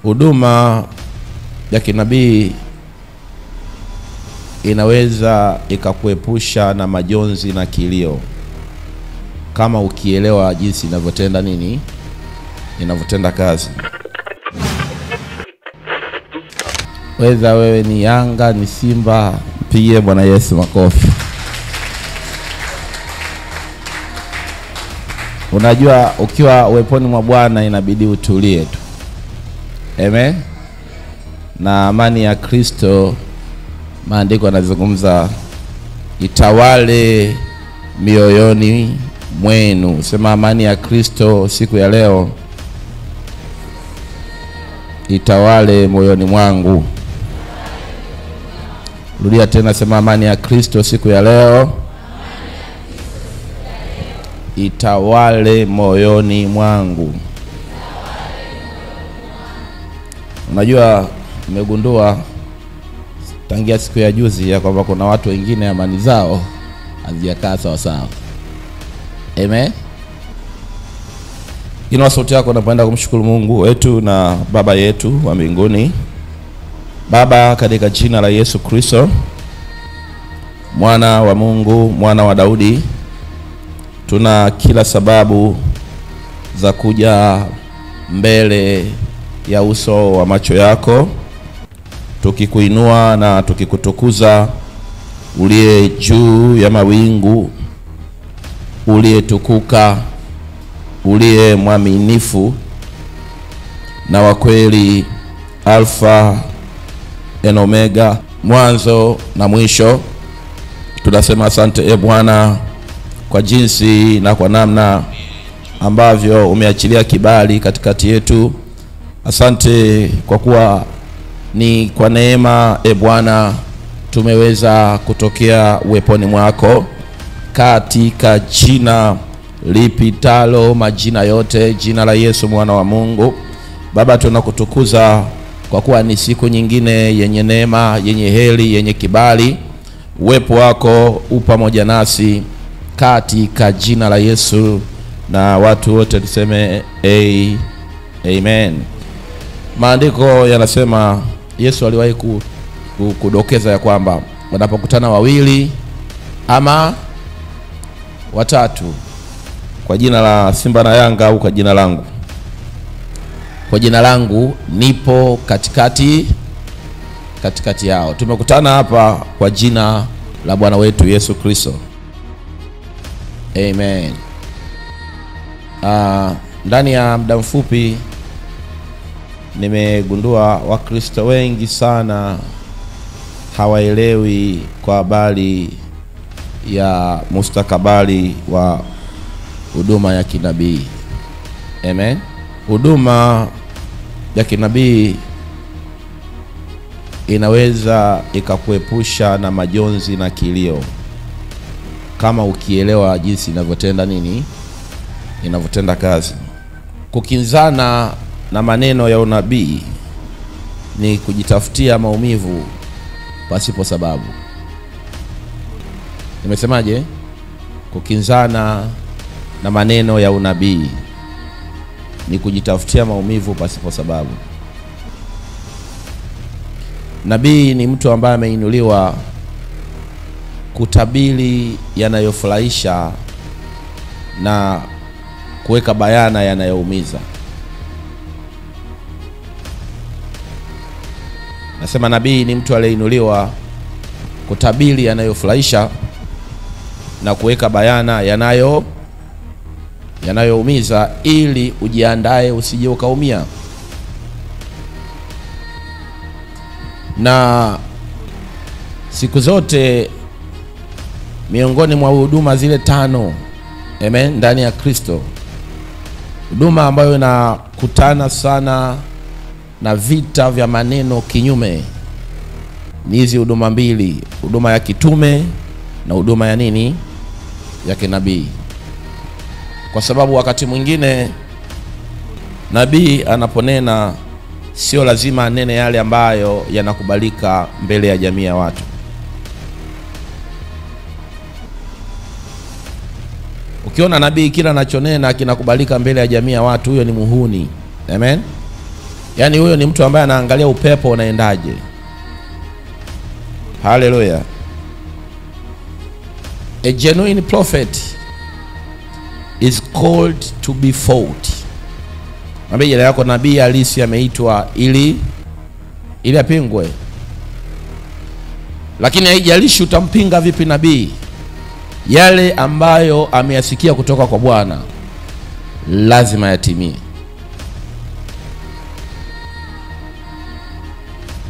Huduma ya kinabii inaweza ikakuepusha na majonzi na kilio kama ukielewa jinsi inavyotenda nini, inavyotenda kazi. Weza wewe ni Yanga, ni Simba, mpigie Bwana Yesu makofi. Unajua ukiwa uweponi mwa Bwana inabidi utulie tu. Amen. Na amani ya Kristo, maandiko yanazungumza, itawale mioyoni mwenu. Sema amani ya Kristo siku ya leo itawale moyoni mwangu. Rudia tena, sema amani ya Kristo siku ya leo itawale moyoni mwangu. Unajua nimegundua tangia siku ya juzi ya kwamba kuna watu wengine amani zao hazijakaa sawa sawa. Amen. Inua sauti yako unapoenda kumshukuru Mungu wetu na Baba yetu wa mbinguni. Baba, katika jina la Yesu Kristo, mwana wa Mungu, mwana wa Daudi, tuna kila sababu za kuja mbele ya uso wa macho yako, tukikuinua na tukikutukuza, uliye juu ya mawingu, uliye tukuka, uliye mwaminifu na wa kweli, Alfa na Omega, mwanzo na mwisho. Tunasema asante Bwana kwa jinsi na kwa namna ambavyo umeachilia kibali katikati yetu. Asante kwa kuwa ni kwa neema Bwana tumeweza kutokea uweponi mwako, katika jina lipitalo majina yote, jina la Yesu mwana wa Mungu. Baba, tunakutukuza kwa kuwa ni siku nyingine yenye neema, yenye heri, yenye kibali. Uwepo wako upamoja nasi katika jina la Yesu, na watu wote tuseme amen. Maandiko yanasema, Yesu aliwahi kudokeza ya kwamba wanapokutana wawili ama watatu kwa jina la Simba na Yanga au kwa jina langu, kwa jina langu nipo katikati yao. Tumekutana hapa kwa jina la Bwana wetu Yesu Kristo. Amen. Ndani ya muda mfupi nimegundua Wakristo wengi sana hawaelewi kwa habari ya mustakabali wa huduma ya kinabii. Amen. Huduma ya kinabii inaweza ikakuepusha na majonzi na kilio kama ukielewa jinsi inavyotenda nini, inavyotenda kazi. Kukinzana na maneno ya unabii ni kujitafutia maumivu pasipo sababu. Nimesemaje? Kukinzana na maneno ya unabii ni kujitafutia maumivu pasipo sababu. Nabii ni mtu ambaye ameinuliwa kutabiri yanayofurahisha na kuweka bayana yanayoumiza. Nasema nabii ni mtu aliyeinuliwa kutabiri yanayofurahisha na kuweka bayana yanayoumiza, ili ujiandae usije ukaumia. Na siku zote miongoni mwa huduma zile 5, amen, ndani ya Kristo, huduma ambayo inakutana sana na vita vya maneno kinyume ni hizi huduma mbili, huduma ya kitume na huduma ya nini, ya kinabii. Kwa sababu wakati mwingine nabii anaponena sio lazima anene yale ambayo yanakubalika mbele ya jamii ya watu. Ukiona nabii kila anachonena kinakubalika mbele ya jamii ya watu, huyo ni muhuni. Amen. Yaani huyo ni mtu ambaye anaangalia upepo unaendaje. Hallelujah. A genuine prophet is called to be fought. Mwambie jina yako, nabii halisi ameitwa ili apingwe. Lakini haijalishi utampinga vipi nabii, yale ambayo ameyasikia kutoka kwa Bwana lazima yatimie.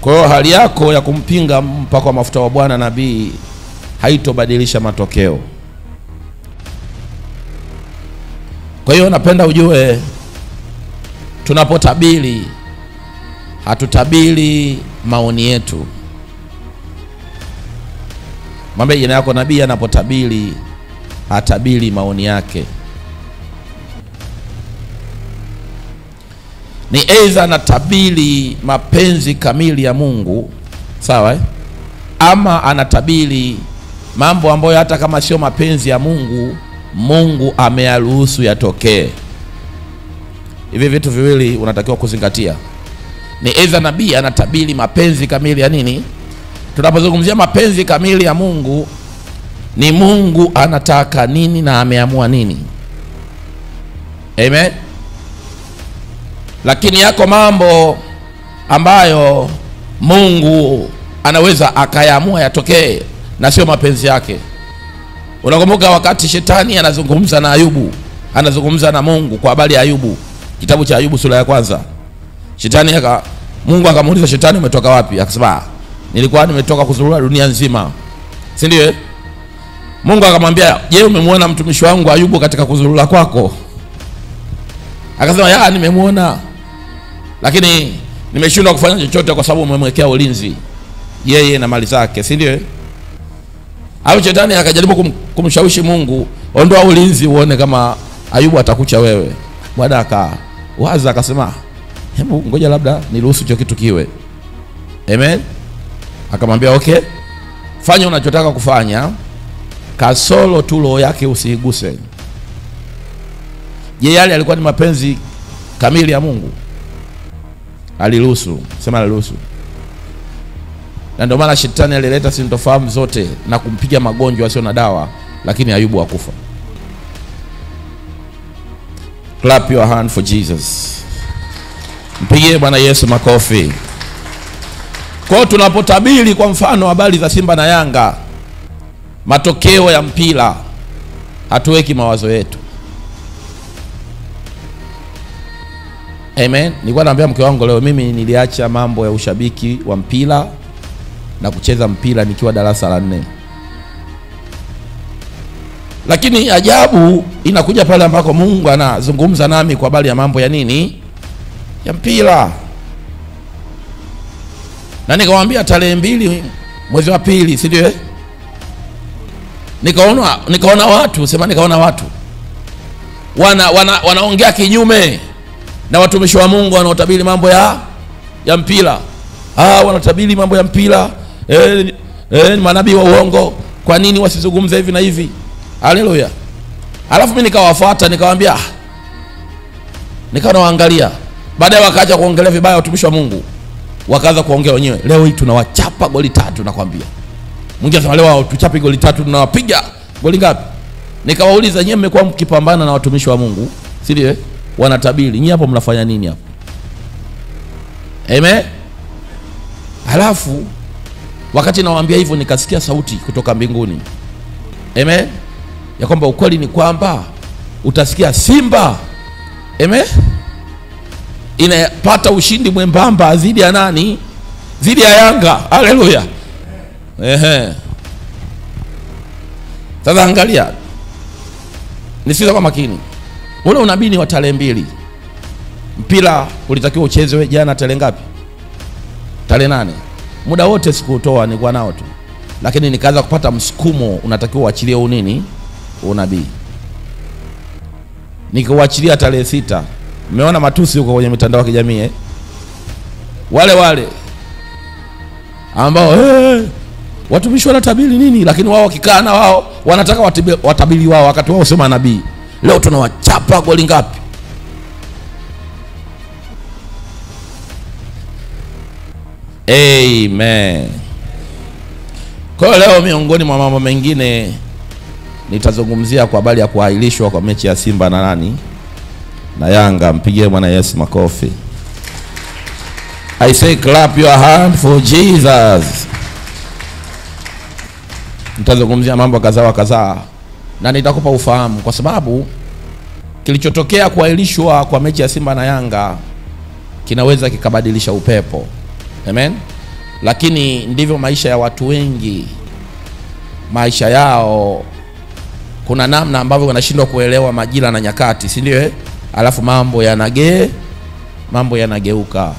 Kwa hiyo hali yako ya kumpinga mpaka mafuta wa Bwana nabii haitobadilisha matokeo. Kwa hiyo napenda ujue, tunapotabiri hatutabiri maoni yetu. Mwambie jina yako, nabii anapotabiri hatabiri maoni yake. Ni aidha anatabiri mapenzi kamili ya Mungu, sawa ama anatabiri mambo ambayo hata kama sio mapenzi ya Mungu, Mungu ameyaruhusu yatokee. Hivi vitu viwili unatakiwa kuzingatia. Ni aidha nabii anatabiri mapenzi kamili ya nini? Tunapozungumzia mapenzi kamili ya Mungu, ni Mungu anataka nini na ameamua nini. Amen. Lakini yako mambo ambayo Mungu anaweza akayaamua yatokee na sio mapenzi yake. Unakumbuka wakati shetani anazungumza na Ayubu, anazungumza na Mungu kwa habari ya Ayubu, kitabu cha Ayubu sura ya 1. Mungu akamuuliza shetani, umetoka wapi? Akasema, nilikuwa nimetoka kuzurura dunia nzima. Si ndio? Mungu akamwambia, je, umemwona mtumishi wangu Ayubu katika kuzurura kwako? Akasema, ya, nimemuona, lakini nimeshindwa kufanya chochote kwa sababu umemwekea ulinzi yeye na mali zake. Si ndio? Au shetani akajaribu kumshawishi Mungu, ondoa ulinzi uone kama Ayubu atakucha wewe. Bwana akawaza akasema, hebu ngoja labda niruhusu hicho kitu kiwe. Amen. Akamwambia, okay, fanya unachotaka kufanya, kasoro tu roho yake usiiguse. Je, yale alikuwa ni mapenzi kamili ya Mungu? Aliruhusu. Sema aliruhusu. Na ndio maana shetani alileta sintofahamu zote na kumpiga magonjwa yasiyo na dawa, lakini Ayubu hakufa. Clap your hand for Jesus. Mpigie Bwana Yesu makofi. Kwa tunapotabiri kwa mfano habari za Simba na Yanga, matokeo ya mpira, hatuweki mawazo yetu. Amen. Nilikuwa naambia mke wangu leo, mimi niliacha mambo ya ushabiki wa mpira na kucheza mpira nikiwa darasa la 4. Lakini ajabu inakuja pale ambako Mungu anazungumza nami kwa habari ya mambo ya nini? Ya mpira. Na nikamwambia tarehe 2 mwezi wa 2, si ndio? Nikaona watu, sema nikaona watu wanaongea kinyume na watumishi wa Mungu wanaotabiri mambo ya mpira. Wanatabiri mambo ya mpira. Ni manabii wa uongo. Kwa nini wasizungumze hivi na hivi? Haleluya. Alafu mimi nikawafuata, nikamwambia, nikawaangalia. Baadaye wakaacha kuongelea vibaya watumishi wa Mungu, wakaanza kuongea wenyewe. Leo hii tunawachapa goli 3 nakwambia. Mwingine anasema leo tuchape goli 3 tunawapiga goli ngapi? Nikawauliza, nyinyi mmekuwa mkipambana na watumishi wa Mungu, si ndio? Wanatabiri, nyinyi hapo mnafanya nini hapo? Amen. Halafu wakati nawaambia hivyo, nikasikia sauti kutoka mbinguni. Amen. Ya kwamba ukweli ni kwamba utasikia Simba, amen, inapata ushindi mwembamba dhidi ya nani? Dhidi ya Yanga. Haleluya. Sasa angalia, nisikiza kwa makini. Ule unabii ni wa tarehe 2. Mpira ulitakiwa uchezwe jana tarehe ngapi? Tarehe 8. Muda wote sikuutoa, nilikuwa nao tu. Lakini nikaanza kupata msukumo, unatakiwa uachilie unini? Unabii. Nikauachilia tarehe 6. Mmeona matusi huko kwenye mitandao ya kijamii wale ambao watumishi wanatabiri nini, lakini wao wakikaa na wao wanataka watabiri wao wakati wao sema nabii. Leo tunawachapa goli ngapi? Amen. Kwa leo miongoni mwa mambo mengine nitazungumzia kwa habari ya kuahirishwa kwa mechi ya Simba na nani? Na Yanga. Mpigie Bwana Yesu makofi. I say clap your hand for Jesus. Nitazungumzia mambo kadhaa na nitakupa ufahamu, kwa sababu kilichotokea kuahirishwa kwa mechi ya Simba na Yanga kinaweza kikabadilisha upepo. Amen. Lakini ndivyo maisha ya watu wengi, maisha yao kuna namna ambavyo wanashindwa kuelewa majira na nyakati, si ndio? Alafu mambo yanageuka.